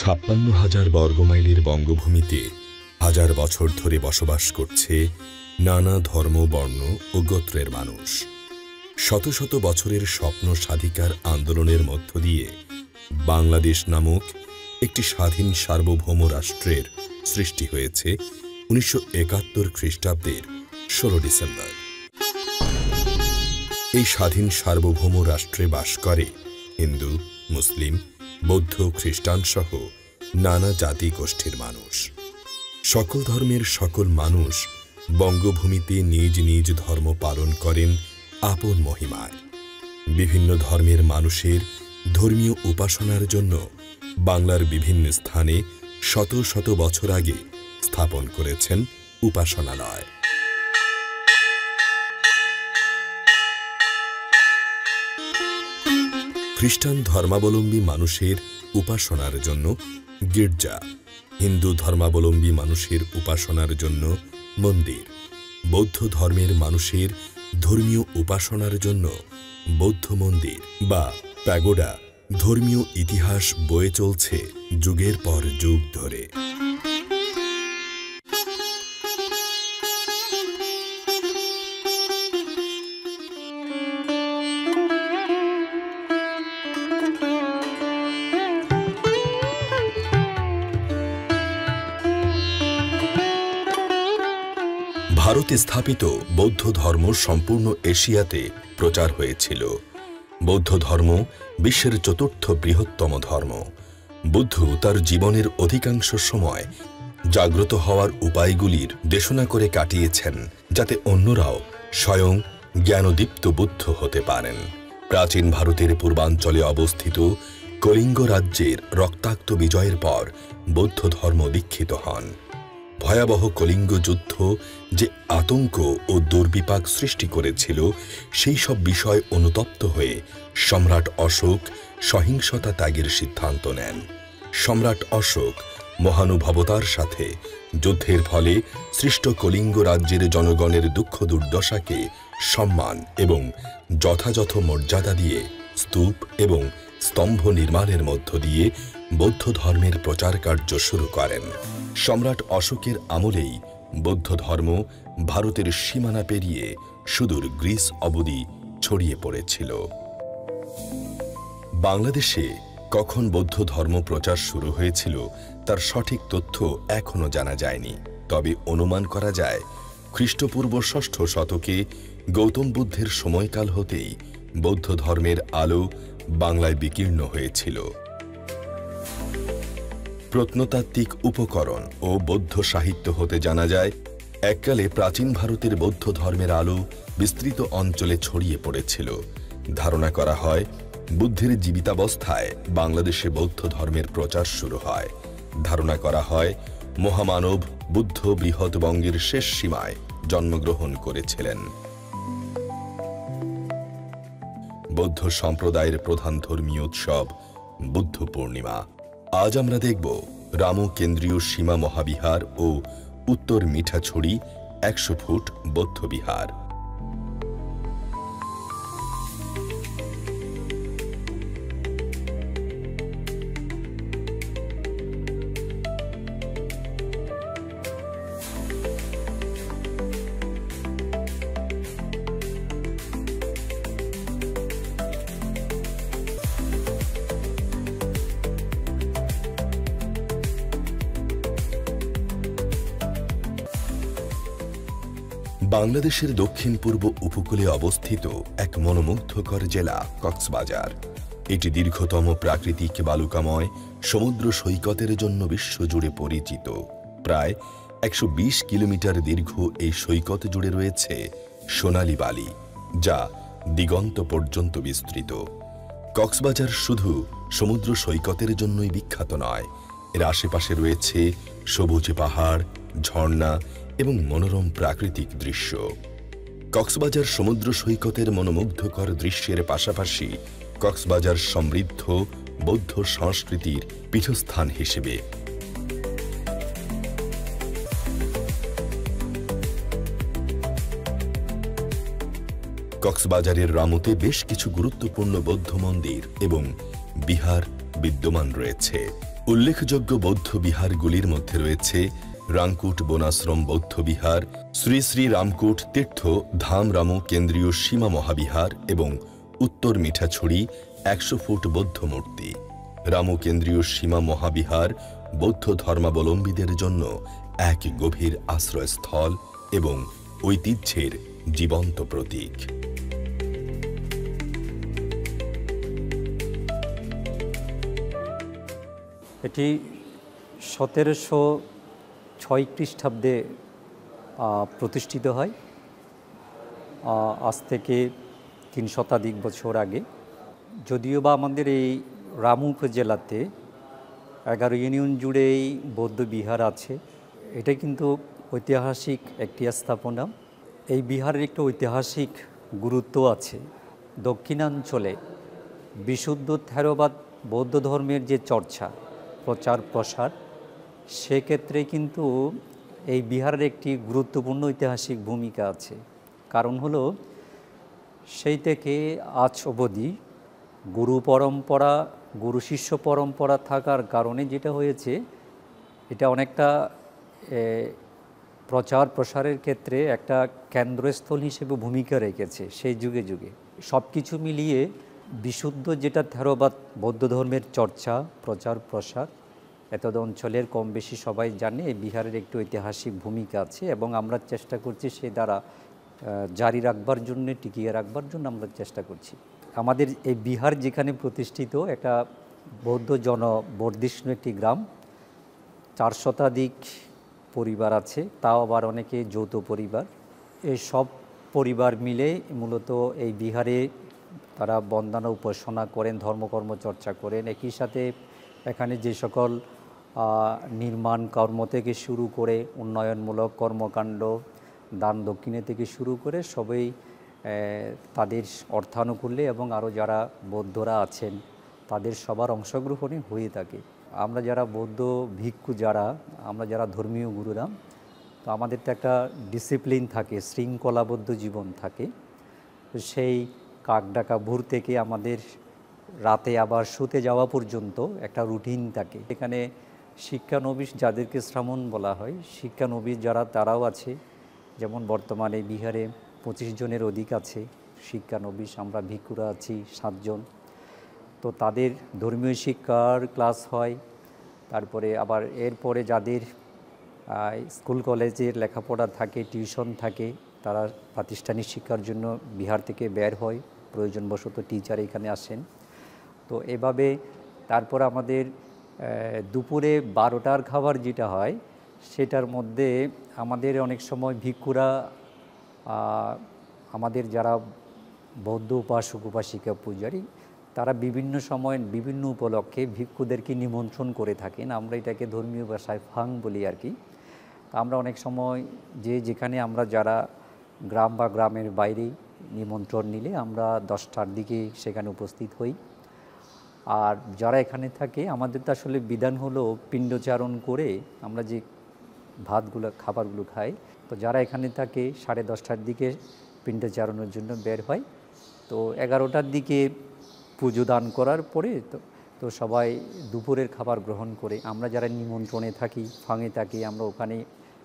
৫৬,০০০ বর্গমাইলের বঙ্গভূমিতে হাজার বছর ধরে বসবাস করছে নানা ধর্ম, বর্ণ ও গোত্রের মানুষ। শত শত বছরের স্বপ্ন সাধিকার আন্দোলনের মধ্য দিয়ে বাংলাদেশ নামক একটি স্বাধীন সার্বভৌম রাষ্ট্রের সৃষ্টি হয়েছে ১৯৭১ খ্রিস্টাব্দের ১৬ ডিসেম্বর। এই স্বাধীন সার্বভৌম রাষ্ট্রে বাস করে হিন্দু, মুসলিম, বৌদ্ধ, খ্রিস্টান সহ নানা জাতি গোষ্ঠীর মানুষ। সকল ধর্মের সকল মানুষ বঙ্গভূমিতে নিজ নিজ ধর্ম পালন করেন আপন মহিমায়। বিভিন্ন ধর্মের মানুষের ধর্মীয় উপাসনার জন্য বাংলার বিভিন্ন স্থানে শত শত বছর আগে স্থাপন করেছেন উপাসনালয়। খ্রিস্টান ধর্মাবলম্বী মানুষের উপাসনার জন্য গির্জা, হিন্দু ধর্মাবলম্বী মানুষের উপাসনার জন্য মন্দির, বৌদ্ধ ধর্মের মানুষের ধর্মীয় উপাসনার জন্য বৌদ্ধ মন্দির বা প্যাগোডা ধর্মীয় ইতিহাস বয়ে চলছে যুগের পর যুগ ধরে। ভারতে স্থাপিত বৌদ্ধ ধর্ম সম্পূর্ণ এশিয়াতে প্রচার হয়েছিল। বৌদ্ধ ধর্ম বিশ্বের চতুর্থ বৃহত্তম ধর্ম। বুদ্ধ তার জীবনের অধিকাংশ সময় জাগ্রত হওয়ার উপায়গুলির দেশনা করে কাটিয়েছেন, যাতে অন্যরাও স্বয়ং জ্ঞানদীপ্ত বুদ্ধ হতে পারেন। প্রাচীন ভারতের পূর্বাঞ্চলে অবস্থিত কলিঙ্গ রাজ্যের রক্তাক্ত বিজয়ের পর বৌদ্ধ ধর্ম দীক্ষিত হন। ভয়াবহ কলিঙ্গ যুদ্ধ যে আতঙ্ক ও দুর্বিপাক সৃষ্টি করেছিল, সেই সব বিষয় অনুতপ্ত হয়ে সম্রাট অশোক সহিংসতা ত্যাগের সিদ্ধান্ত নেন। সম্রাট অশোক মহানুভবতার সাথে যুদ্ধের ফলে সৃষ্ট কলিঙ্গ রাজ্যের জনগণের দুঃখ দুর্দশাকে সম্মান এবং যথাযথ মর্যাদা দিয়ে স্তূপ এবং স্তম্ভ নির্মাণের মধ্য দিয়ে বৌদ্ধ ধর্মের প্রচার কার্য শুরু করেন। সম্রাট অশোকের আমলেই বৌদ্ধ ধর্ম ভারতের সীমানা পেরিয়ে সুদূর গ্রিস অবধি ছড়িয়ে পড়েছিল। বাংলাদেশে কখন বৌদ্ধ ধর্ম প্রচার শুরু হয়েছিল তার সঠিক তথ্য এখনো জানা যায়নি, তবে অনুমান করা যায় খ্রিস্টপূর্ব ৬ষ্ঠ শতকে গৌতম বুদ্ধের সময়কাল হতেই বৌদ্ধ ধর্মের আলো বাংলায় বিকীর্ণ হয়েছিল। প্রত্নতাত্ত্বিক উপকরণ ও বৌদ্ধ সাহিত্য হতে জানা যায় এককালে প্রাচীন ভারতের বৌদ্ধ ধর্মের আলো বিস্তৃত অঞ্চলে ছড়িয়ে পড়েছিল। ধারণা করা হয় বুদ্ধের জীবিতাবস্থায় বাংলাদেশে বৌদ্ধ ধর্মের প্রচার শুরু হয়। ধারণা করা হয় মহামানব বুদ্ধ বৃহৎবঙ্গের শেষ সীমায় জন্মগ্রহণ করেছিলেন। বৌদ্ধ সম্প্রদায়ের প্রধান ধর্মীয় উৎসব বুদ্ধ পূর্ণিমা। আজ আমরা দেখব রামু কেন্দ্রীয় সীমা মহাবিহার ও উত্তর মিঠাছড়ি ১০০ ফুট বৌদ্ধ বিহার। বাংলাদেশের দক্ষিণ পূর্ব উপকূলে অবস্থিত এক মনোমুগ্ধকর জেলা কক্সবাজার। এটি দীর্ঘতম প্রাকৃতিক বালুকাময় সমুদ্র সৈকতের জন্য বিশ্বজুড়ে পরিচিত। প্রায় ১২০ কিলোমিটার দীর্ঘ এই সৈকত জুড়ে রয়েছে সোনালী বালি, যা দিগন্ত পর্যন্ত বিস্তৃত। কক্সবাজার শুধু সমুদ্র সৈকতের জন্যই বিখ্যাত নয়, এর আশেপাশে রয়েছে সবুজ পাহাড়, ঝর্ণা এবং মনোরম প্রাকৃতিক দৃশ্য। কক্সবাজার সমুদ্র সৈকতের মনোমুগ্ধকর দৃশ্যের পাশাপাশি কক্সবাজার সমৃদ্ধ বৌদ্ধ সংস্কৃতির পীঠস্থান হিসেবে কক্সবাজারের রামুতে বেশ কিছু গুরুত্বপূর্ণ বৌদ্ধ মন্দির এবং বিহার বিদ্যমান রয়েছে। উল্লেখযোগ্য বৌদ্ধ বিহারগুলির মধ্যে রয়েছে রামকুট বনাশ্রম বৌদ্ধ বিহার, শ্রী শ্রী রামকুট তীর্থ ধাম রামু কেন্দ্রীয় সীমা মহাবিহার এবং উত্তর মিঠাছড়ি 100 ফুট বৌদ্ধ মূর্তি। রামু কেন্দ্রীয় সীমা মহাবিহার বৌদ্ধ ধর্মাবলম্বীদের জন্য এক গভীর আশ্রয়স্থল এবং ঐতিহ্যের জীবন্ত প্রতীক। এটি 1706 খ্রিস্টাব্দে প্রতিষ্ঠিত হয়। আজ থেকে 3 শতাধিক বছর আগে। যদিও বা আমাদের এই রামু উপজেলাতে 11 ইউনিয়ন জুড়েই বৌদ্ধ বিহার আছে, এটা কিন্তু ঐতিহাসিক একটি স্থাপনা। এই বিহারের একটি ঐতিহাসিক গুরুত্ব আছে। দক্ষিণাঞ্চলে বিশুদ্ধ থেরবাদ বৌদ্ধ ধর্মের যে চর্চা, প্রচার প্রসার, সেক্ষেত্রে কিন্তু এই বিহারের একটি গুরুত্বপূর্ণ ঐতিহাসিক ভূমিকা আছে। কারণ হলো সেই থেকে আজ অবধি গুরু পরম্পরা, গুরু শিষ্য পরম্পরা থাকার কারণে যেটা হয়েছে, এটা অনেকটা প্রচার প্রসারের ক্ষেত্রে একটা কেন্দ্রস্থল হিসেবে ভূমিকা রেখেছে সেই যুগে যুগে। সব কিছু মিলিয়ে বিশুদ্ধ যেটা থেরবাদ বৌদ্ধ ধর্মের চর্চা, প্রচার প্রসার, এতদ অঞ্চলের কম বেশি সবাই জানে এই বিহারের একটি ঐতিহাসিক ভূমিকা আছে এবং আমরা চেষ্টা করছি সেই দ্বারা জারি রাখবার জন্য, টিকিয়ে রাখবার জন্য আমরা চেষ্টা করছি। আমাদের এই বিহার যেখানে প্রতিষ্ঠিত, একটা বৌদ্ধ জনবর্ধিষ্ণু একটি গ্রাম, 4 শতাধিক পরিবার আছে, তাও আবার অনেকে যৌথ পরিবার। এই সব পরিবার মিলে মূলত এই বিহারে তারা বন্দনা উপাসনা করেন, ধর্মকর্ম চর্চা করেন। একই সাথে এখানে যে সকল নির্মাণ কর্ম থেকে শুরু করে উন্নয়নমূলক কর্মকাণ্ড, দান দক্ষিণে থেকে শুরু করে সবই তাদের অর্থানুকূল্যে এবং আরও যারা বৌদ্ধরা আছেন তাদের সবার অংশগ্রহণে হয়ে থাকে। আমরা যারা বৌদ্ধ ভিক্ষু, আমরা যারা ধর্মীয় গুরুরা, তো আমাদের তো একটা ডিসিপ্লিন থাকে, শৃঙ্খলাবদ্ধ জীবন থাকে। তো সেই কাক ডাকা ভোর থেকে আমাদের রাতে আবার শুতে যাওয়া পর্যন্ত একটা রুটিন থাকে। এখানে শিক্ষানবিশ, যাদেরকে শ্রামণ বলা হয়, শিক্ষানবিশ যারা তারাও আছে। যেমন বর্তমানে বিহারে 25 জনের অধিক আছে শিক্ষানবিশ, আমরা ভিক্ষুরা আছি 7 জন। তো তাদের ধর্মীয় শিক্ষার ক্লাস হয়। তারপরে আবার এরপরে যাদের স্কুল কলেজের লেখাপড়া থাকে, টিউশন থাকে, তারা প্রাতিষ্ঠানিক শিক্ষার জন্য বিহার থেকে বের হয়, প্রয়োজনবশত টিচার এখানে আসেন। তো এভাবে তারপর আমাদের দুপুরে 12টার খাবার যেটা হয়, সেটার মধ্যে আমাদের অনেক সময় ভিক্ষুরা, আমাদের যারা বৌদ্ধ উপাসক উপাসিকা পূজারী, তারা বিভিন্ন সময় বিভিন্ন উপলক্ষে ভিক্ষুদেরকে নিমন্ত্রণ করে থাকেন। আমরা এটাকে ধর্মীয় ভাষায় ফাং বলি আর কি। আমরা অনেক সময় যেখানে আমরা যারা গ্রাম বা গ্রামের বাইরে নিমন্ত্রণ নিলে আমরা 10টার দিকে সেখানে উপস্থিত হই। আর যারা এখানে থাকে, আমাদের তো আসলে বিধান হলো পিণ্ডচারণ করে আমরা যে খাবারগুলো খাই। তো যারা এখানে থাকে 10:30টার দিকে পিণ্ডচারণের জন্য বের হয়। তো 11টার দিকে পুজো দান করার পরে তো সবাই দুপুরের খাবার গ্রহণ করে। আমরা যারা নিমন্ত্রণে থাকি, ফাঙে থাকি, আমরা ওখানে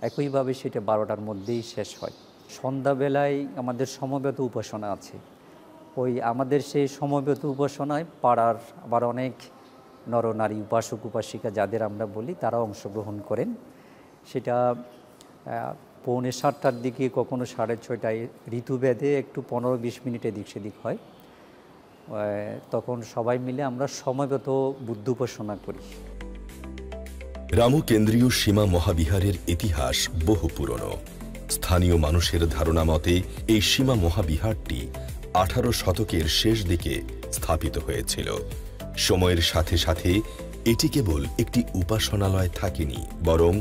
একইভাবে সেটা 12টার মধ্যেই শেষ হয়। সন্ধ্যাবেলায় আমাদের সমবেত উপাসনা আছে। আমাদের সেই সমবেত উপাসনায় পাড়ার আবার অনেক নরনারী উপাসক উপাসিকা যাদের আমরা বলি, তারাও অংশগ্রহণ করেন। সেটা 6:45টার দিকে, কখনো 6:30টায়, ঋতুভেদে একটু 15-20 মিনিট এদিক সেদিক হয়। তখন সবাই মিলে আমরা সমবেত বুদ্ধ উপাসনা করি। রামু কেন্দ্রীয় সীমা মহাবিহারের ইতিহাস বহু পুরনো। স্থানীয় মানুষের ধারণা মতে এই সীমা মহাবিহারটি 18 শতকের শেষ দিকে স্থাপিত হয়েছিল। সময়ের সাথে সাথে এটি কেবল একটি উপাসনালয় থাকেনি, বরং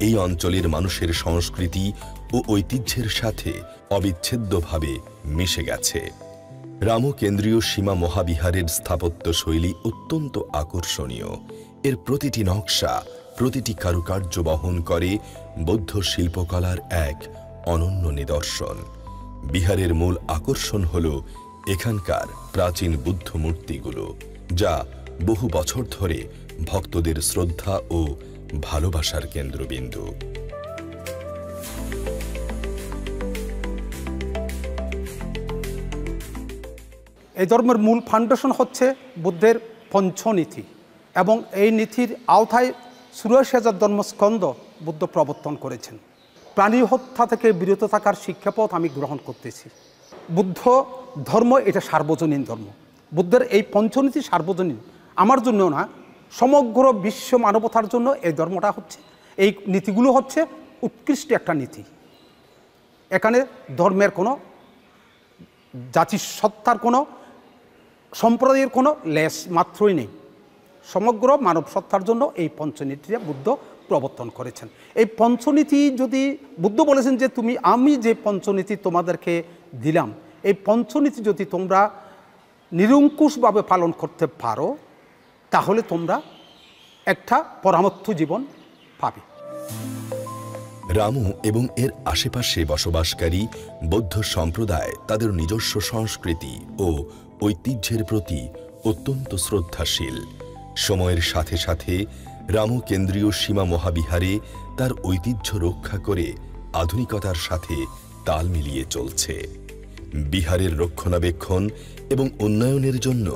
এই অঞ্চলের মানুষের সংস্কৃতি ও ঐতিহ্যের সাথে অবিচ্ছেদ্যভাবে মিশে গেছে। রামু কেন্দ্রীয় সীমা মহাবিহারের স্থাপত্য শৈলী অত্যন্ত আকর্ষণীয়। এর প্রতিটি নকশা, প্রতিটি কারুকার্য বহন করে বৌদ্ধ শিল্পকলার এক অনন্য নিদর্শন। বিহারের মূল আকর্ষণ হল এখানকার প্রাচীন বুদ্ধ মূর্তিগুলো, যা বহু বছর ধরে ভক্তদের শ্রদ্ধা ও ভালোবাসার কেন্দ্রবিন্দু। এই ধর্মের মূল ফাউন্ডেশন হচ্ছে বুদ্ধের পঞ্চনীতি, এবং এই নীতির আওতায় ৮৪,০০০ ধর্মস্কন্ধ বুদ্ধ প্রবর্তন করেছেন। প্রাণী হত্যা থেকে বিরত থাকার শিক্ষাপথ আমি গ্রহণ করতেছি। বুদ্ধ ধর্ম এটা সার্বজনীন ধর্ম। বুদ্ধের এই পঞ্চনীতি সার্বজনীন, আমার জন্য না, সমগ্র বিশ্ব মানবতার জন্য এই ধর্মটা হচ্ছে, এই নীতিগুলো হচ্ছে উৎকৃষ্ট একটা নীতি। এখানে ধর্মের কোনো জাতিসত্তার কোনো সম্প্রদায়ের কোনো লেশ মাত্রই নেই। সমগ্র মানব সত্তার জন্য এই পঞ্চনীতিটা বুদ্ধ প্রবর্তন করেছেন। এই পঞ্চনীতি যদি বুদ্ধ বলেছেন যে আমি যে পঞ্চনীতি তোমাদেরকে দিলাম, এই পঞ্চনীতি যদি তোমরা নিরঙ্কুশভাবে পালন করতে পারো, তাহলে তোমরা একটা পরমার্থ জীবন পাবে। রামু এবং এর আশেপাশে বসবাসকারী বৌদ্ধ সম্প্রদায় তাদের নিজস্ব সংস্কৃতি ও ঐতিহ্যের প্রতি অত্যন্ত শ্রদ্ধাশীল। সময়ের সাথে সাথে রামু কেন্দ্রীয় সীমা মহাবিহারে তার ঐতিহ্য রক্ষা করে আধুনিকতার সাথে তাল মিলিয়ে চলছে। বিহারের রক্ষণাবেক্ষণ এবং উন্নয়নের জন্য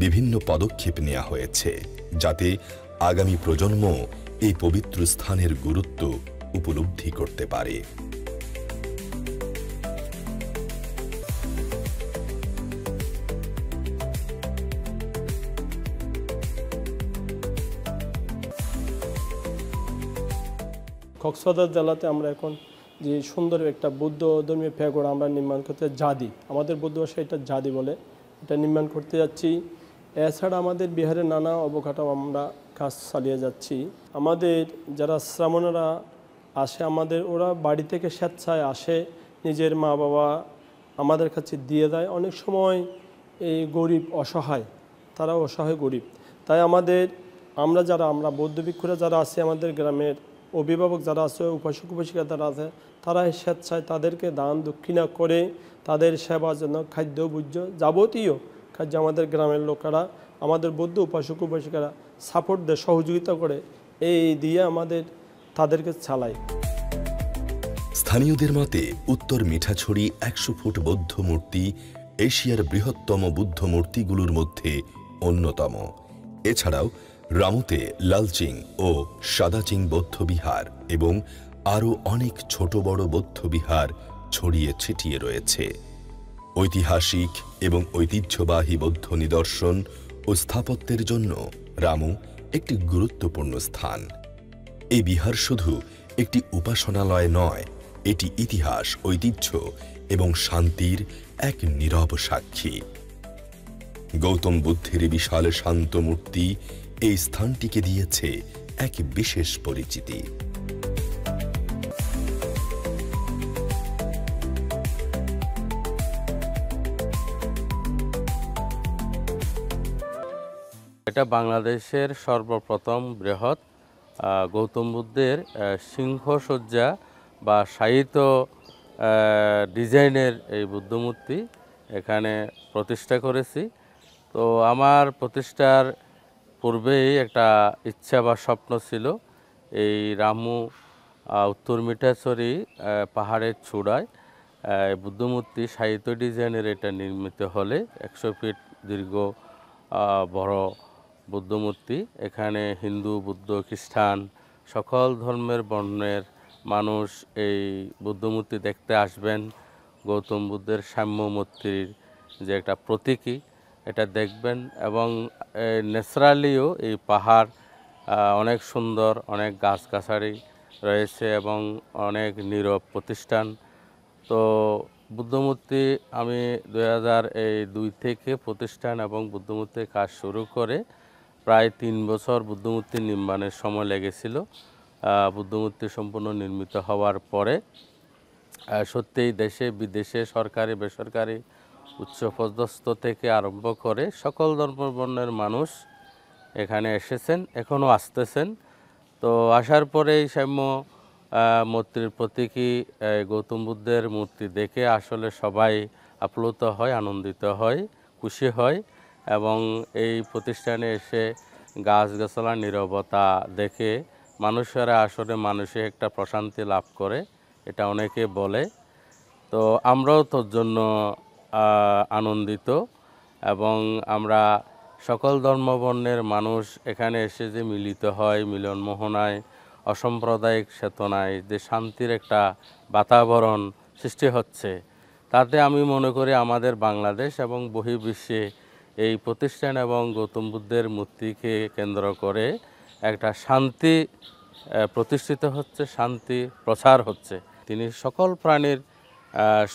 বিভিন্ন পদক্ষেপ নেওয়া হয়েছে, যাতে আগামী প্রজন্ম এই পবিত্র স্থানের গুরুত্ব উপলব্ধি করতে পারে। কক্সবাজার জেলাতে আমরা এখন যে সুন্দর একটা বৌদ্ধ ধর্মীয় প্যাগোড়া আমরা নির্মাণ করতে, জাদি, আমাদের বৌদ্ধ ভাষায় এটা জাদি বলে, এটা নির্মাণ করতে যাচ্ছি। এছাড়া আমাদের বিহারের নানা অবকাঠামো আমরা কাজ চালিয়ে যাচ্ছি। আমাদের যারা শ্রামণেরা আসে, ওরা বাড়ি থেকে স্বেচ্ছায় আসে, নিজের মা বাবা আমাদের কাছে দিয়ে দেয়। অনেক সময় এই গরিব অসহায়, তারা অসহায় গরিব, তাই আমরা বৌদ্ধ ভিক্ষুরা যারা আছে, আমাদের গ্রামের অভিভাবক যারা আছে, উপাসক উপাসিকা যারা আছে, তারা স্বেচ্ছায় তাদেরকে দান দক্ষিণা করে তাদের সেবার জন্য খাদ্য ভোজ্য যাবতীয় খাদ্য আমাদের গ্রামের লোকেরা, আমাদের বৌদ্ধ উপাসক উপাসিকারা সাপোর্ট দেয়, সহযোগিতা করে, এই দিয়ে তাদেরকে চালায়। স্থানীয়দের মতে উত্তর মিঠাছড়ি ১০০ ফুট বৌদ্ধ মূর্তি এশিয়ার বৃহত্তম বুদ্ধ মূর্তিগুলোর মধ্যে অন্যতম। এছাড়াও রামুতে লালচিং ও সাদাচিং বৌদ্ধবিহার এবং আরও অনেক ছোট বড় বৌদ্ধবিহার ছড়িয়ে ছিটিয়ে রয়েছে। ঐতিহাসিক এবং ঐতিহ্যবাহী বৌদ্ধ নিদর্শন ও স্থাপত্যের জন্য রামু একটি গুরুত্বপূর্ণ স্থান। এই বিহার শুধু একটি উপাসনালয় নয়, এটি ইতিহাস, ঐতিহ্য এবং শান্তির এক নীরব সাক্ষী। গৌতম বুদ্ধের বিশাল শান্ত মূর্তি এই স্থানটিকে দিয়েছে এক বিশেষ পরিচিতি। এটা বাংলাদেশের সর্বপ্রথম বৃহৎ গৌতম বুদ্ধের সিংহসজ্জা বা শায়িত ডিজাইনের এই বুদ্ধমূর্তি এখানে প্রতিষ্ঠা করেছি। তো আমার প্রতিষ্ঠার পূর্বেই একটা ইচ্ছা বা স্বপ্ন ছিল, এই রামু উত্তর মিঠাছড়ি পাহাড়ের চূড়ায় বুদ্ধমূর্তি শায়িত ডিজাইনের এটা নির্মিত হলে ১০০ ফিট দীর্ঘ বড় বুদ্ধমূর্তি। এখানে হিন্দু, বুদ্ধ, খ্রিস্টান সকল ধর্মের বর্ণের মানুষ এই বুদ্ধমূর্তি দেখতে আসবেন। গৌতম বুদ্ধের সাম্য মূর্তির যে একটা প্রতীকী, এটা দেখবেন। এবং ন্যাচারালিও এই পাহাড় অনেক সুন্দর, অনেক গাছগাছালি রয়েছে এবং অনেক নীরব প্রতিষ্ঠান। তো বুদ্ধমূর্তি আমি ২০০২ থেকে প্রতিষ্ঠান এবং বুদ্ধমূর্তির কাজ শুরু করে প্রায় ৩ বছর বুদ্ধমূর্তি নির্মাণের সময় লেগেছিল। বুদ্ধমূর্তি সম্পূর্ণ নির্মিত হওয়ার পরে সত্যিই দেশে বিদেশে সরকারি বেসরকারি উচ্চপদস্থ থেকে আরম্ভ করে সকল ধর্মবর্ণের মানুষ এখানে এসেছেন, এখনও আসতেছেন। তো আসার পরে এই সাম্য মূর্তির প্রতীকী গৌতম বুদ্ধের মূর্তি দেখে আসলে সবাই আপ্লুত হয়, আনন্দিত হয়, খুশি হয় এবং এই প্রতিষ্ঠানে এসে গাছগাছালা নীরবতা দেখে মানুষেরা আসলে মানসিক একটা প্রশান্তি লাভ করে, এটা অনেকে বলে। তো আমরাও তোর জন্য আনন্দিত, এবং আমরা সকল ধর্মবর্ণের মানুষ এখানে এসে যে মিলিত হয়, মিলন মোহনায়, অসাম্প্রদায়িক চেতনায় যে শান্তির একটা বাতাবরণ সৃষ্টি হচ্ছে, তাতে আমি মনে করি আমাদের বাংলাদেশ এবং বহির্বিশ্বে এই প্রতিষ্ঠান এবং গৌতম বুদ্ধের মূর্তিকে কেন্দ্র করে একটা শান্তি প্রতিষ্ঠিত হচ্ছে, শান্তি প্রচার হচ্ছে। তিনি সকল প্রাণীর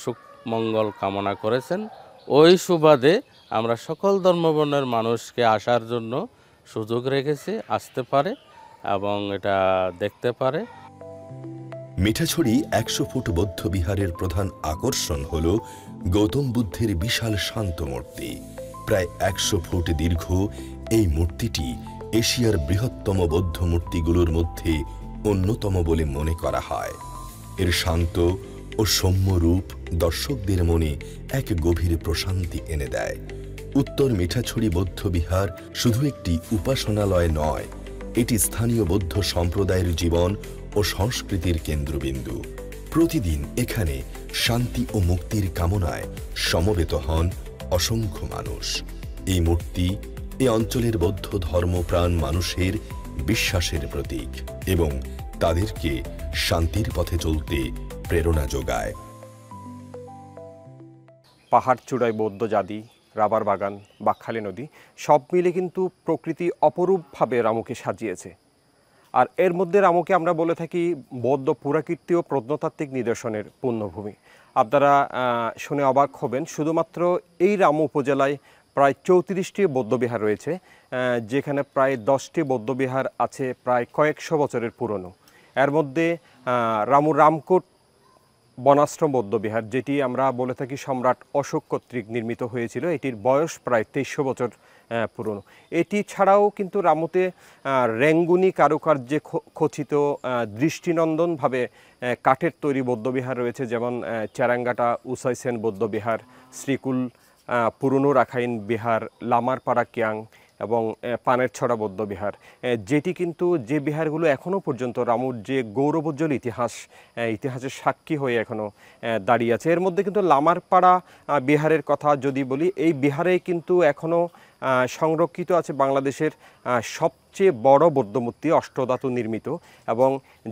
সুখ মঙ্গল কামনা করেছেন। ওই সুবাদে আমরা সকল ধর্মবর্ণের মানুষকে আসার জন্য সুযোগ রেখেছি, আসতে পারে এবং এটা দেখতে পারে। মিঠাছড়ি ১০০ ফুট বৌদ্ধ বিহারের প্রধান আকর্ষণ হল গৌতম বুদ্ধের বিশাল শান্ত মূর্তি। প্রায় ১০০ ফুট দীর্ঘ এই মূর্তিটি এশিয়ার বৃহত্তম বৌদ্ধ মূর্তিগুলোর মধ্যে অন্যতম বলে মনে করা হয়। এর শান্ত ও সৌম্য রূপ দর্শকদের মনে এক গভীর প্রশান্তি এনে দেয়। উত্তর মিঠাছড়ি বৌদ্ধ বিহার শুধু একটি উপাসনালয় নয়, এটি স্থানীয় বৌদ্ধ সম্প্রদায়ের জীবন ও সংস্কৃতির কেন্দ্রবিন্দু। প্রতিদিন এখানে শান্তি ও মুক্তির কামনায় সমবেত হন অসংখ্য মানুষ। এই মূর্তি এ অঞ্চলের বৌদ্ধ ধর্মপ্রাণ মানুষের বিশ্বাসের প্রতীক এবং তাদেরকে শান্তির পথে চলতে প্রেরণা যোগায়। পাহাড় চূড়ায় বৌদ্ধ জাদি, রাবার বাগান, বাকখালী নদী সব মিলে কিন্তু প্রকৃতি অপরূপভাবে রামুকে সাজিয়েছে। আর এর মধ্যে রামুকে আমরা বলে থাকি বৌদ্ধ পুরাকীর্তি ও প্রত্নতাত্ত্বিক নিদর্শনের পুণ্যভূমি। আপনারা শুনে অবাক হবেন, শুধুমাত্র এই রামু উপজেলায় প্রায় ৩৪টি বৌদ্ধবিহার রয়েছে, যেখানে প্রায় 10টি বৌদ্ধবিহার আছে প্রায় কয়েকশো বছরের পুরনো। এর মধ্যে রামকোট বনাশ্রম বৌদ্ধবিহার, যেটি আমরা বলে থাকি সম্রাট অশোক কর্তৃক নির্মিত হয়েছিল, এটির বয়স প্রায় 2300 বছর পুরনো। এটি ছাড়াও কিন্তু রামুতে রেঙ্গুনি কারুকার্যে খচিত দৃষ্টিনন্দনভাবে কাঠের তৈরি বৌদ্ধবিহার রয়েছে, যেমন চেরাঙ্গাটা উসাই সেন বৌদ্ধবিহার, শ্রীকুল পুরনো রাখাইন বিহার, লামারপাড়া কিয়াং এবং পানের ছড়া বৌদ্ধবিহার, যেটি কিন্তু যে বিহারগুলো এখনও পর্যন্ত রামুর যে গৌরবোজ্জ্বল ইতিহাসের সাক্ষী হয়ে এখনও দাঁড়িয়ে আছে। এর মধ্যে কিন্তু লামারপাড়া বিহারের কথা যদি বলি, এই বিহারে কিন্তু এখনও সংরক্ষিত আছে বাংলাদেশের সবচেয়ে বড় বৌদ্ধমূর্তি, অষ্টধাতু নির্মিত, এবং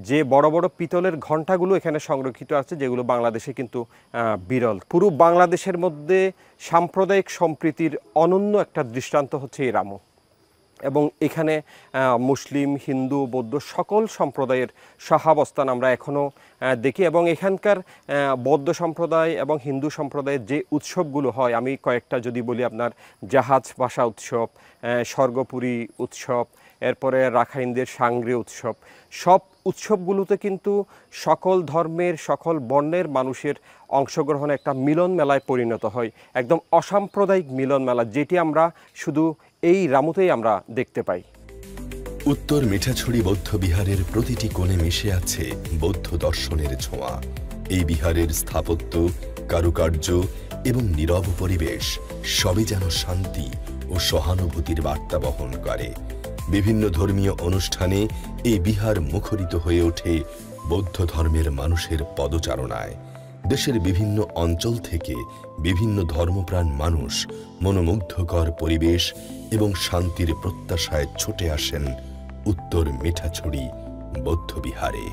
যে বড় বড় পিতলের ঘণ্টাগুলো এখানে সংরক্ষিত আছে, যেগুলো বাংলাদেশে কিন্তু বিরল। পুরো বাংলাদেশের মধ্যে সাম্প্রদায়িক সম্প্রীতির অনন্য একটা দৃষ্টান্ত হচ্ছে এই রামু, এবং এখানে মুসলিম, হিন্দু, বৌদ্ধ সকল সম্প্রদায়ের সহাবস্থান আমরা এখনও দেখি। এবং এখানকার বৌদ্ধ সম্প্রদায় এবং হিন্দু সম্প্রদায়ের যে উৎসবগুলো হয়, আমি কয়েকটা যদি বলি, আপনার জাহাজ ভাষা উৎসব, স্বর্গপুরী উৎসব, এরপরে রাখাইনদের সাংগ্রে উৎসব, সব উৎসবগুলোতে কিন্তু সকল ধর্মের, সকল বর্ণের মানুষের অংশগ্রহণে একটা মিলন মেলায় পরিণত হয়, একদম অসাম্প্রদায়িক মিলন মেলা, যেটি আমরা শুধু এই রামুতেই আমরা দেখতে পাই। উত্তর মিঠাছড়ি বৌদ্ধ বিহারের প্রতিটি কোণে মিশে আছে বৌদ্ধ দর্শনের ছোঁয়া। এই বিহারের স্থাপত্য, কারুকার্য এবং নীরব পরিবেশ সবই যেন শান্তি ও সহানুভূতির বার্তা বহন করে। বিভিন্ন ধর্মীয় অনুষ্ঠানে এই বিহার মুখরিত হয়ে ওঠে বৌদ্ধ ধর্মের মানুষের পদচারণায়। দেশের বিভিন্ন অঞ্চল থেকে বিভিন্ন ধর্মপ্রাণ মানুষ মনোমুগ্ধকর পরিবেশ এবং শান্তির প্রত্যাশায় ছুটে আসেন উত্তর মিঠাছড়ি বৌদ্ধ বিহারে।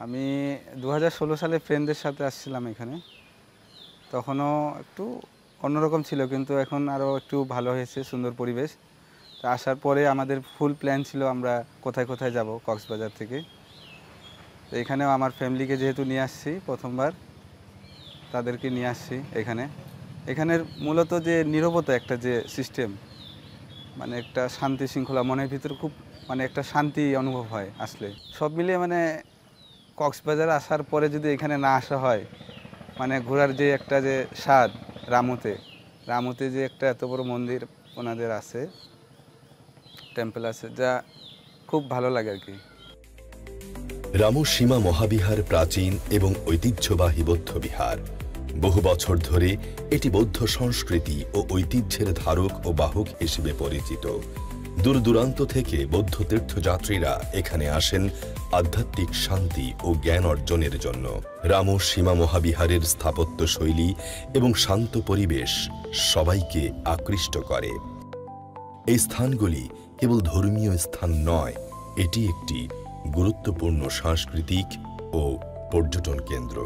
আমি 2016 সালে ফ্রেন্ডদের সাথে আসছিলাম এখানে, তখনও একটু অন্যরকম ছিল, কিন্তু এখন আরও একটু ভালো হয়েছে, সুন্দর পরিবেশ। তো আসার পরে আমাদের ফুল প্ল্যান ছিল আমরা কোথায় কোথায় যাব কক্সবাজার থেকে। তো এখানেও আমার ফ্যামিলিকে যেহেতু নিয়ে আসছি, প্রথমবার তাদেরকে নিয়ে আসছি এখানের মূলত যে নীরবতা, একটা যে সিস্টেম, মানে একটা শান্তি শৃঙ্খলা, মনের ভিতরে খুব একটা শান্তি অনুভব হয় আসলে। সব মিলিয়ে কক্সবাজার আসার পরে যদি এখানে না আসা হয়, ঘোরার যে একটা যে স্বাদ, রামুতে যে একটা এত বড় মন্দির ওনাদের আছে, টেম্পল আছে, যা খুব ভালো লাগে আর কি। রামু সীমা মহাবিহার প্রাচীন এবং ঐতিহ্যবাহী বৌদ্ধবিহার। বহু বছর ধরে এটি বৌদ্ধ সংস্কৃতি ও ঐতিহ্যের ধারক ও বাহক হিসেবে পরিচিত। দূর দূরান্ত থেকে বৌদ্ধ তীর্থযাত্রীরা এখানে আসেন আধ্যাত্মিক শান্তি ও জ্ঞান অর্জনের জন্য। রামু সীমা মহাবিহারের স্থাপত্য শৈলী এবং শান্ত পরিবেশ সবাইকে আকৃষ্ট করে। এই স্থানগুলি কেবল ধর্মীয় স্থান নয়, এটি একটি গুরুত্বপূর্ণ সাংস্কৃতিক ও পর্যটন কেন্দ্র।